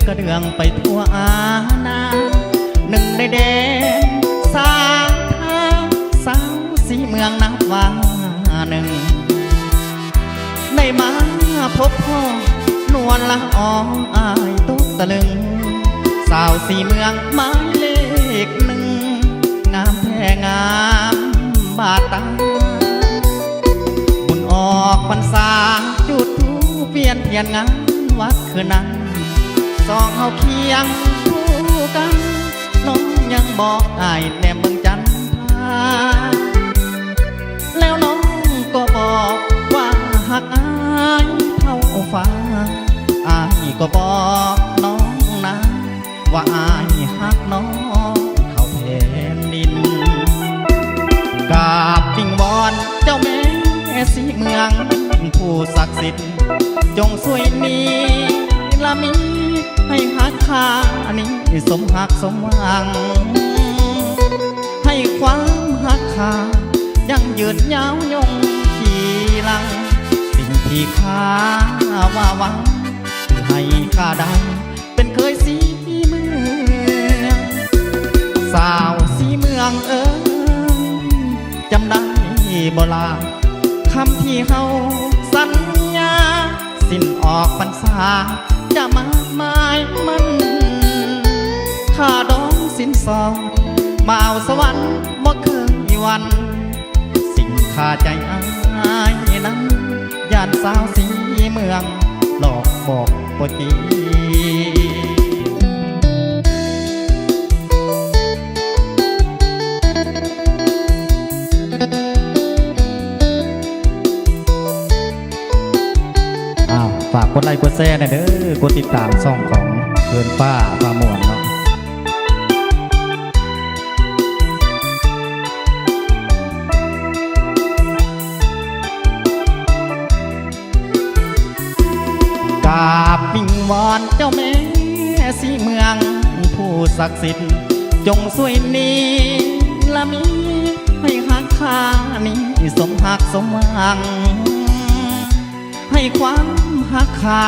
กระเดื่องไปทั่วอาณาหนึ่งในแดนสามทางสาวสีเมืองนับว่าหนึ่งได้มาพบพ่อนวลละอองอายตุ๊กตะลึงสาวสีเมืองหมายเลขหนึ่งงามแท้งามบาดตาบุญออกพรรษาจุดธูปเปลี่ยนเทียนงานวัดคืนนั้นสองเอาเคียงคู่กันน้องยังบอกอายแนมเบิ่งจันทราแล้วน้องก็บอกว่าหักอายเท่าฟ้าอายก็บอกน้องนะว่าอายหักน้องเท่าแผ่นดินกราบวิงวอนเจ้าแม่สีเมืองผู้ศักดิ์สิทธิ์จงช่วยนี้ละมีให้หักค่านี้สมหักสมหวังให้ความหักค่ายังยืดยาวยงทีหลังสิ่งที่ข้าว่าหวังคือให้ข้าได้เป็นเคยสีเมืองสาวสีเมืองจำได้บ่ลาคำที่เฮาสัญญาสิ้นออกพรรษาจะมาหมายมันข้าดองสินสอดบ่าวสวรรค์บ่เคยวันสิ่งข้าใจอายนั้นย่านสาวสีเมืองหลอกบอกบ่จริงฝากกดไลค์กดแชร์หน่อยเด้อกดติดตามช่องของเพื่อนป้าฟ้าม่วนเนาะกราบวิงวอนเจ้าแม่สีเมืองผู้ศักดิ์สิทธิ์จงช่วยนี้ละมีให้หักค่านี้สมหักสมหวังให้ความหักค่า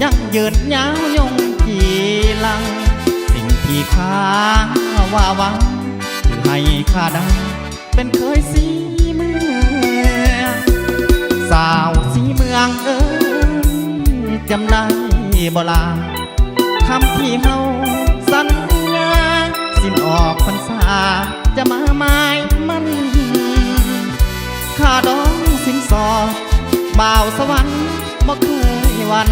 ยังยืนยาวยงจีหลังสิ่งที่ข้าว่าหวังคือให้ข้าได้เป็นเคยสีเมืองสาวสีเมืองจำได้บ่ลาคำที่เฮาสัญญาสิ้นออกพรรษาจะมาหมายมันข้าดองสินสอดบ่าวสวรรค์บ่เคยวัน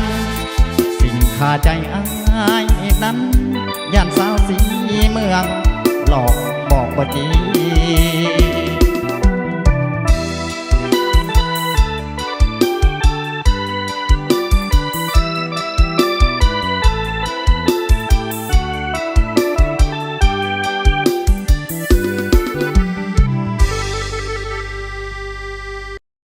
สิ่งข้าใจอายนั้นย่านสาวสีเมืองหลอกบอกว่าจริง